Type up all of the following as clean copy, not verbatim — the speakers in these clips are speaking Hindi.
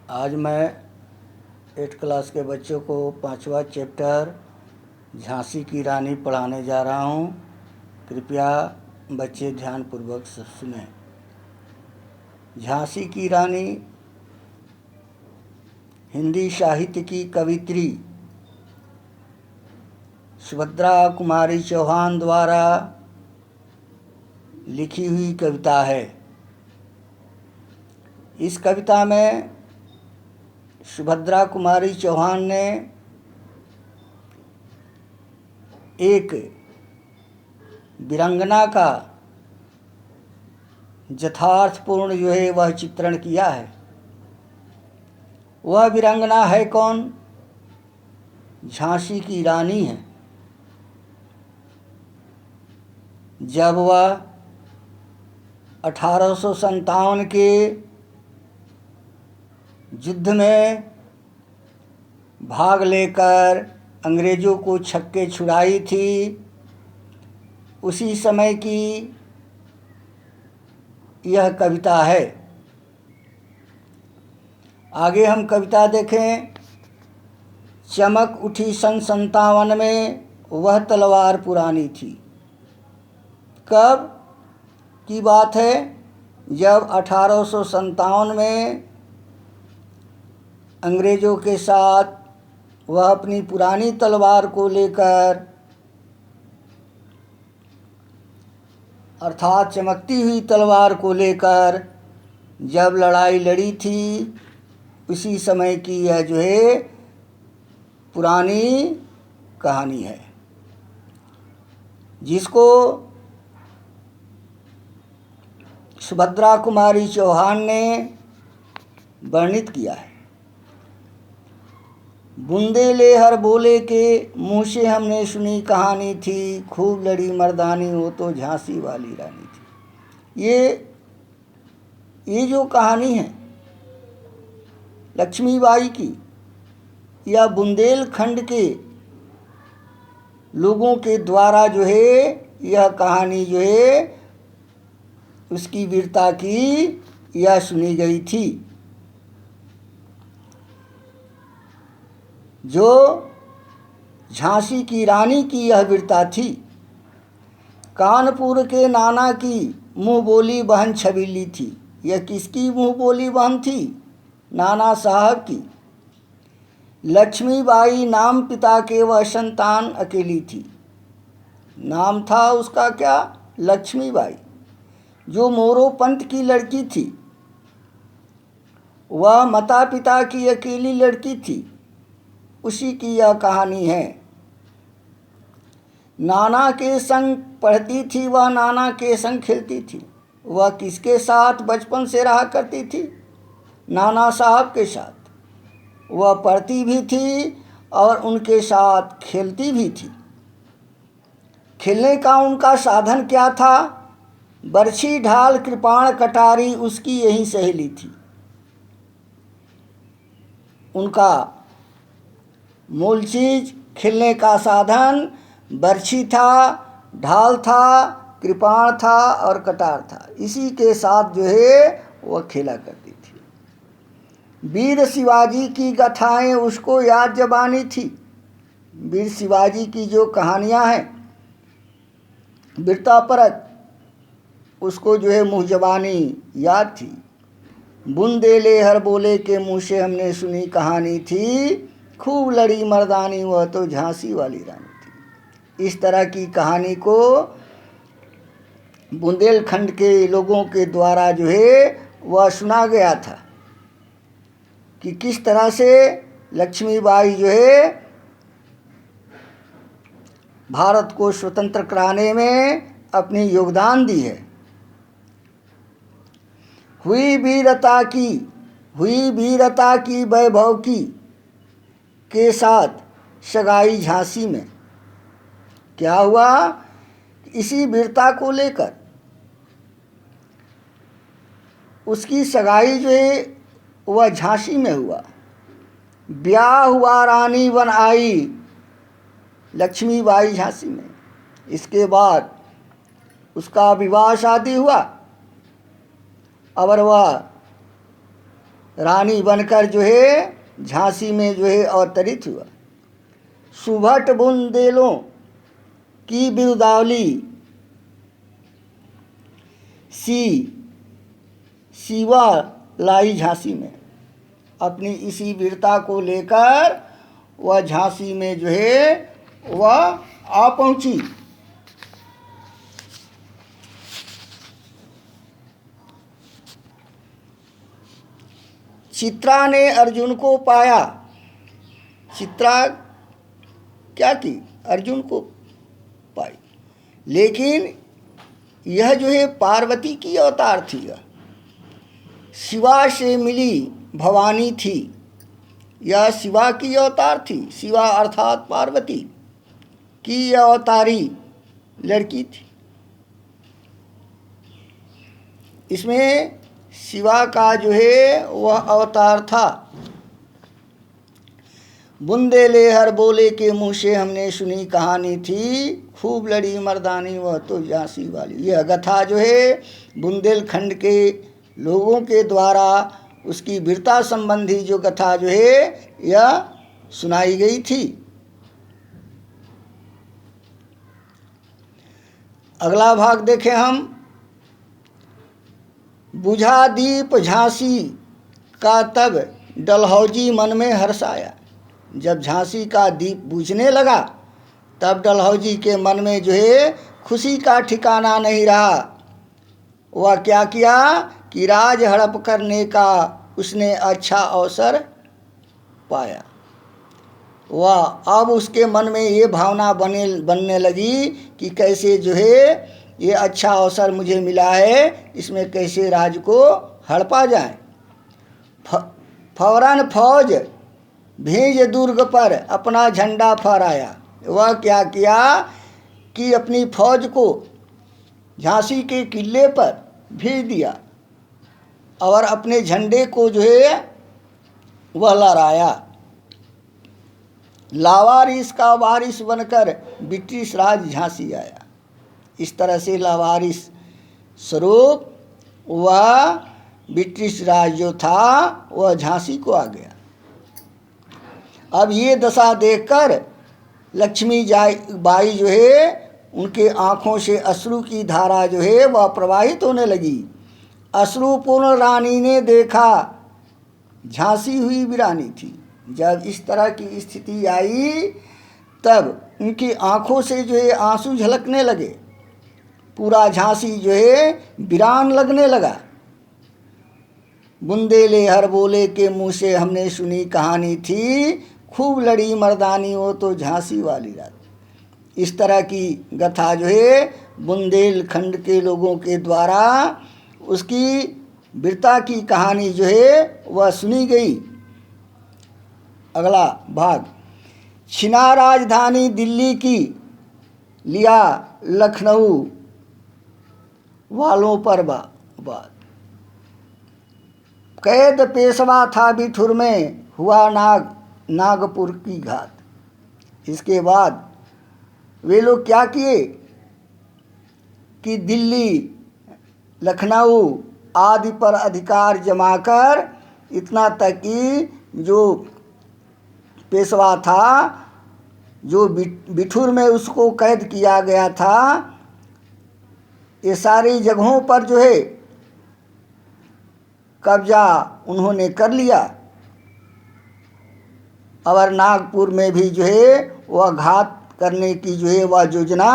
आज मैं 8 क्लास के बच्चों को 5वां चैप्टर झांसी की रानी पढ़ाने जा रहा हूँ। कृपया बच्चे ध्यानपूर्वक सुनें। झांसी की रानी हिंदी साहित्य की कवियत्री सुभद्रा कुमारी चौहान द्वारा लिखी हुई कविता है। इस कविता में सुभद्रा कुमारी चौहान ने एक वीरांगना का यथार्थपूर्ण वह चित्रण किया है। वह वीरांगना है कौन? झांसी की रानी है। जब वह 1857 के युद्ध में भाग लेकर अंग्रेज़ों को छक्के छुड़ाई थी, उसी समय की यह कविता है। आगे हम कविता देखें। चमक उठी सन 57 में वह तलवार पुरानी थी। कब की बात है? जब 1857 में अंग्रेज़ों के साथ वह अपनी पुरानी तलवार को लेकर अर्थात चमकती हुई तलवार को लेकर जब लड़ाई लड़ी थी, उसी समय की यह पुरानी कहानी है, जिसको सुभद्रा कुमारी चौहान ने वर्णित किया है। बूंदे ले हर बोले के मुँह से हमने सुनी कहानी थी, खूब लड़ी मर्दानी वो तो झांसी वाली रानी थी। ये जो कहानी है लक्ष्मीबाई की, या बुंदेलखंड के लोगों के द्वारा यह कहानी उसकी वीरता की यह सुनी गई थी। जो झांसी की रानी की यह वीरता थी। कानपुर के नाना की मुँह बोली बहन छबीली थी। यह किसकी मुँह बोली बहन थी? नाना साहब की। लक्ष्मीबाई नाम पिता के वह संतान अकेली थी। नाम था उसका क्या? लक्ष्मीबाई। जो मोरोपंत की लड़की थी, वह माता पिता की अकेली लड़की थी। उसी की यह कहानी है। नाना के संग पढ़ती थी वह, नाना के संग खेलती थी। वह किसके साथ बचपन से रहा करती थी? नाना साहब के साथ। वह पढ़ती भी थी और उनके साथ खेलती भी थी। खेलने का उनका साधन क्या था? बरछी ढाल कृपाण कटारी उसकी यही सहेली थी। उनका मूल चीज खेलने का साधन बरछी था, ढाल था, कृपाण था और कटार था। इसी के साथ वह खेला करती थी। वीर शिवाजी की गाथाएं उसको याद जबानी थी। वीर शिवाजी की जो कहानियां हैं वीरता परक, उसको मुँह जबानी याद थी। बूंदे ले हर बोले के मुँह से हमने सुनी कहानी थी, खूब लड़ी मर्दानी वह तो झांसी वाली रानी थी। इस तरह की कहानी को बुंदेलखंड के लोगों के द्वारा वह सुना गया था कि किस तरह से लक्ष्मीबाई भारत को स्वतंत्र कराने में अपनी योगदान दी है। हुई वीरता की वैभव की के साथ सगाई झांसी में। क्या हुआ? इसी वीरता को लेकर उसकी सगाई वह झांसी में हुआ। ब्याह हुआ रानी बन आई लक्ष्मीबाई झांसी में। इसके बाद उसका विवाह शादी हुआ और वह रानी बनकर जो है झांसी में जो है अवतरित हुआ। सुभट बुंदेलों की बिरुदावली शिवा लाई झांसी में। अपनी इसी वीरता को लेकर वह झांसी में जो है वह आ पहुंची। चित्रा ने अर्जुन को पाया। चित्रा क्या की? अर्जुन को पाई। लेकिन यह जो है पार्वती की अवतार थी। यह शिवा से मिली भवानी थी। यह शिवा की अवतार थी। शिवा अर्थात पार्वती की यह अवतारी लड़की थी। इसमें शिवा का जो है वह अवतार था। बुंदेले हर बोले के मुँह से हमने सुनी कहानी थी, खूब लड़ी मर्दानी वह तो झांसी वाली। यह कथा जो है बुंदेलखंड के लोगों के द्वारा उसकी वीरता संबंधी जो कथा जो है यह सुनाई गई थी। अगला भाग देखें हम। बुझा दीप झांसी का तब डलहौजी मन में हर्ष आया। जब झांसी का दीप बुझने लगा तब डलहौजी के मन में जो है खुशी का ठिकाना नहीं रहा। वह क्या किया कि राज हड़प करने का उसने अच्छा अवसर पाया। वह अब उसके मन में ये भावना बनने लगी कि कैसे जो है ये अच्छा अवसर मुझे मिला है, इसमें कैसे राज को हड़पा जाए। फौरन फौज भेज दुर्ग पर अपना झंडा फहराया। वह क्या किया कि अपनी फौज को झांसी के किले पर भेज दिया और अपने झंडे को जो है वह लहराया। लावारिस का वारिस बनकर ब्रिटिश राज झांसी आया। इस तरह से लावारिस स्वरूप वह ब्रिटिश राज जो था वह झांसी को आ गया। अब ये दशा देखकर लक्ष्मी बाई जो है उनके आँखों से अश्रु की धारा जो है वह प्रवाहित होने लगी। अश्रुपूर्ण रानी ने देखा झांसी हुई वीरानी थी। जब इस तरह की स्थिति आई तब उनकी आँखों से जो है आंसू झलकने लगे। पूरा झांसी जो है वीरान लगने लगा। बुंदेले हर बोले के मुँह से हमने सुनी कहानी थी, खूब लड़ी मर्दानी वो तो झांसी वाली रात। इस तरह की गाथा जो है बुंदेलखंड के लोगों के द्वारा उसकी वीरता की कहानी जो है वह सुनी गई। अगला भाग। छिना राजधानी दिल्ली की, लिया लखनऊ वालों पर बात। कैद पेशवा था बिठुर में, हुआ नागपुर की घात। इसके बाद वे लोग क्या किए कि दिल्ली लखनऊ आदि पर अधिकार जमाकर इतना तक कि जो पेशवा था, जो बिठूर में उसको कैद किया गया था, ये सारी जगहों पर जो है कब्जा उन्होंने कर लिया। और नागपुर में भी जो है वह घात करने की जो है वह योजना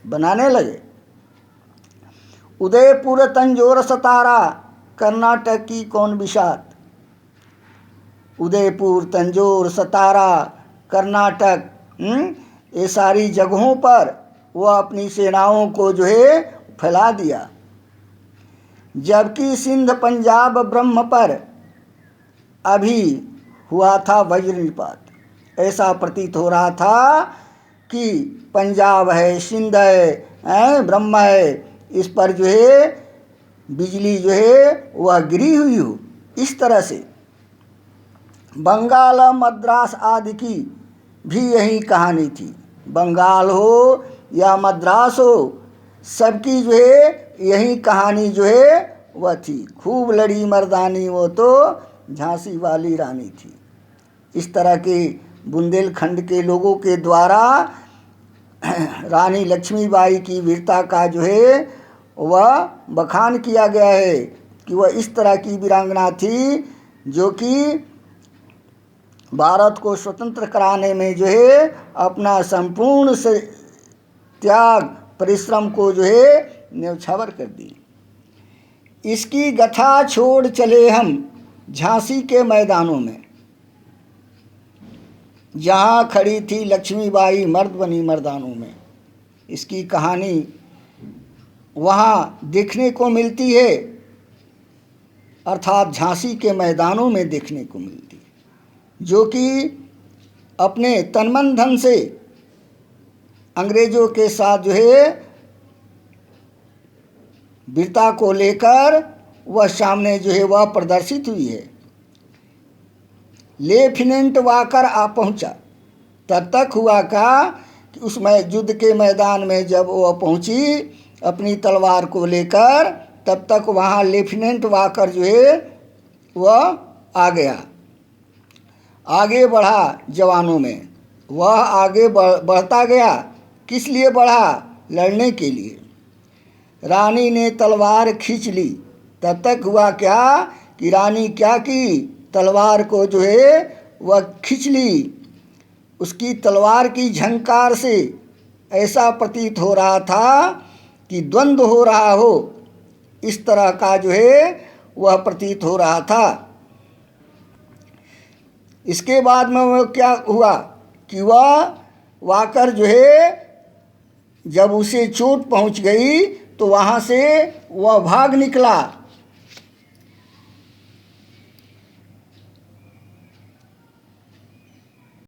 बनाने लगे। उदयपुर तंजौर सतारा कर्नाटक की कौन विषाद। उदयपुर तंजौर सतारा कर्नाटक ये सारी जगहों पर वह अपनी सेनाओं को जो है फैला दिया। जबकि सिंध पंजाब ब्रह्म पर अभी हुआ था वज्रनिपात। ऐसा प्रतीत हो रहा था कि पंजाब है, सिंध है, ब्रह्म है, इस पर जो है बिजली जो है वह गिरी हुई हो। इस तरह से बंगाल मद्रास आदि की भी यही कहानी थी। बंगाल हो या मद्रास हो, सबकी जो है यही कहानी जो है वह थी, खूब लड़ी मर्दानी वो तो झांसी वाली रानी थी। इस तरह के बुंदेलखंड के लोगों के द्वारा रानी लक्ष्मीबाई की वीरता का जो है वह बखान किया गया है कि वह इस तरह की वीरांगना थी जो कि भारत को स्वतंत्र कराने में जो है अपना संपूर्ण से त्याग परिश्रम को जो है न्यौछावर कर दी। इसकी गाथा छोड़ चले हम झांसी के मैदानों में, जहाँ खड़ी थी लक्ष्मीबाई मर्द बनी मर्दानों में। इसकी कहानी वहाँ देखने को मिलती है, अर्थात झांसी के मैदानों में देखने को मिलती है, जो कि अपने तन मन धन से अंग्रेज़ों के साथ जो है वीरता को लेकर वह सामने जो है वह प्रदर्शित हुई है। लेफ्टिनेंट वाकर आ पहुंचा। तब तक हुआ कि उस युद्ध के मैदान में जब वह पहुंची अपनी तलवार को लेकर, तब तक वहाँ लेफ्टिनेंट वाकर जो है वह आ गया, आगे बढ़ा जवानों में। वह आगे बढ़ता गया। किस लिए बढ़ा? लड़ने के लिए। रानी ने तलवार खींच ली। तब तक हुआ क्या कि रानी क्या की, तलवार को जो है वह खींच ली। उसकी तलवार की झंकार से ऐसा प्रतीत हो रहा था कि द्वंद्व हो रहा हो, इस तरह का जो है वह प्रतीत हो रहा था। इसके बाद में वह क्या हुआ कि वह वाकर जो है जब उसे चोट पहुंच गई तो वहाँ से वह भाग निकला।